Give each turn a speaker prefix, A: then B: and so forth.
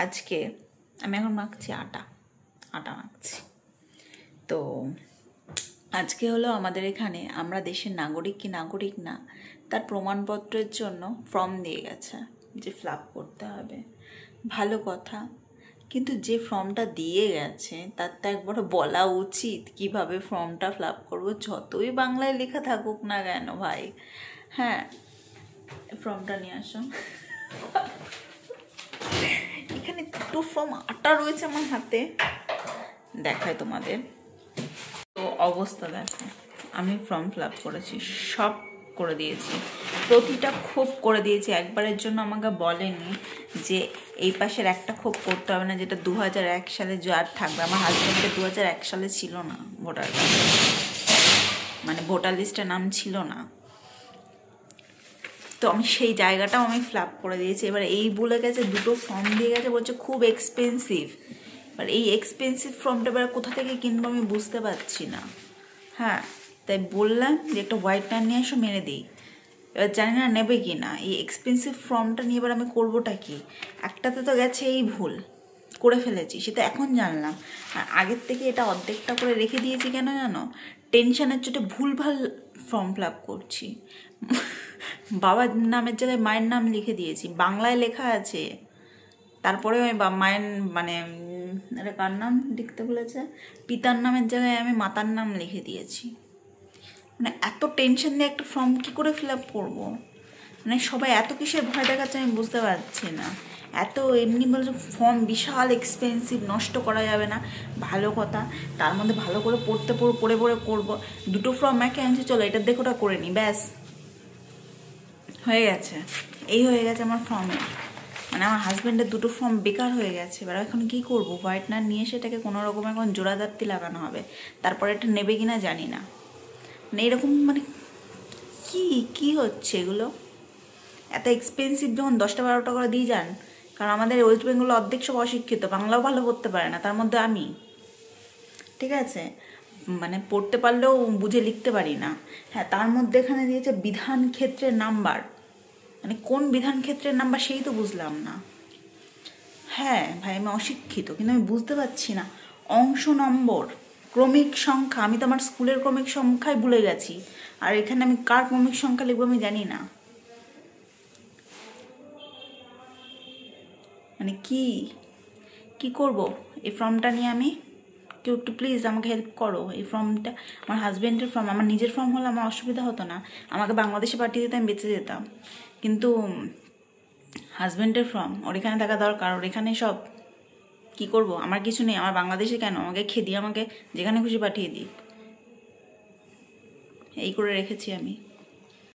A: আজকে আমি এখন মাখছি আটা মাখছি। তো আজকে হলো আমাদের এখানে আমরা দেশের নাগরিক কি নাগরিক না তার প্রমাণপত্রের জন্য ফর্ম দিয়ে গেছে যে ফিল করতে হবে। ভালো কথা, কিন্তু যে ফর্মটা দিয়ে গেছে তার তো একবার বলা উচিত কিভাবে ফর্মটা ফিল করবো, যতই বাংলায় লেখা থাকুক না কেন ভাই। হ্যাঁ, ফর্মটা নিয়ে আসো। এখানে দুটো ফর্ম আটা রয়েছে আমার হাতে, দেখায় তোমাদের। তো অবস্থা দেখো, আমি ফর্ম ফিল করেছি, সব করে দিয়েছি, প্রতিটা খোপ করে দিয়েছি। একবারের জন্য আমাকে বলেনি যে এই পাশের একটা খোপ করতে হবে না, যেটা 2001 সালে যার থাকবে। আমার হাজব্যান্ডের 2001 সালে ছিল না ভোটার কার্ডে, মানে ভোটার লিস্টে নাম ছিল না। তো আমি সেই জায়গাটাও আমি ফিল করে দিয়েছি। এবার এই বলে গেছে দুটো ফর্ম দিয়ে গেছে, বলছে খুব এক্সপেন্সিভ। এবার এই এক্সপেন্সিভ ফর্মটা এবার কোথা থেকে কিনবো আমি বুঝতে পারছি না। হ্যাঁ, তাই বললাম যে একটা হোয়াইটনার নিয়ে এসো, মেরে দিই। এবার জানি না নেবে কি না। এই এক্সপেন্সিভ ফর্মটা নিয়ে এবার আমি করবোটা কি? একটাতে তো গেছে এই ভুল করে ফেলেছি, সেটা এখন জানলাম। আর আগের থেকে এটা অর্ধেকটা করে রেখে দিয়েছি কেন জানো? টেনশনের চোটে ভুলভাল ফর্ম ফিল করছি। বাবার নামের জায়গায় মায়ের নাম লিখে দিয়েছি, বাংলায় লেখা আছে। তারপরেও আমি মায়ের মানে এটা কার নাম লিখতে বলেছে, পিতার নামের জায়গায় আমি মাতার নাম লিখে দিয়েছি। মানে এত টেনশন দিয়ে একটা ফর্ম কী করে ফিল করবো? মানে সবাই এত কিসের ভয় দেখাচ্ছে আমি বুঝতে পারছি না। এত এমনি বলছে ফর্ম বিশাল এক্সপেন্সিভ, নষ্ট করা যাবে না। ভালো কথা, তার মধ্যে ভালো করে পড়ে করবো। দুটো ফর্ম একে আনছি, চলো এটা দেখে ওটা করে নিই, ব্যাস হয়ে গেছে। এই হয়ে গেছে আমার ফর্মে, মানে আমার হাজব্যান্ডের দুটো ফর্ম বেকার হয়ে গেছে। এবার এখন কী করবো? হোয়াইটনার নিয়ে সেটাকে কোনো রকম এখন জোড়াদাপ্তি লাগানো হবে, তারপরে এটা নেবে কিনা জানি না। মানে এরকম মানে কি হচ্ছে এগুলো? এত এক্সপেন্সিভ যখন 10-12 করে দিয়ে যান, কারণ আমাদের ওয়েস্ট বেঙ্গল অর্ধেক সব অশিক্ষিত, বাংলাও ভালো পড়তে পারে না, তার মধ্যে আমি। ঠিক আছে, মানে পড়তে পারলেও বুঝে লিখতে পারি না। হ্যাঁ, তার মধ্যে এখানে দিয়েছে বিধান ক্ষেত্রের নাম্বার, মানে কোন বিধান ক্ষেত্রের নাম্বার সেই তো বুঝলাম না। হ্যাঁ ভাই, আমি অশিক্ষিত, কিন্তু আমি বুঝতে পারছি না। অংশ নম্বর, ক্রমিক সংখ্যা, আমি তো আমার স্কুলের ক্রমিক সংখ্যাই ভুলে গেছি, আর এখানে আমি কার ক্রমিক সংখ্যা লিখবো আমি জানি না। মানে কি করব এই ফর্মটা নিয়ে? আমি কেউ একটু প্লিজ আমাকে হেল্প করো। এই ফর্মটা আমার হাজব্যান্ডের ফর্ম, আমার নিজের ফর্ম হলে আমার অসুবিধা হতো না, আমাকে বাংলাদেশে পাঠিয়ে দিতে আমি বেঁচে যেতাম। কিন্তু হাজব্যান্ডের ফর্ম, ওর এখানে থাকা দরকার, ওর এখানে সব। কি করব? আমার কিছু নেই, আমার বাংলাদেশে কেন? আমাকে খেয়ে দিয়ে আমাকে যেখানে খুশি পাঠিয়ে দিই, এই করে রেখেছি আমি।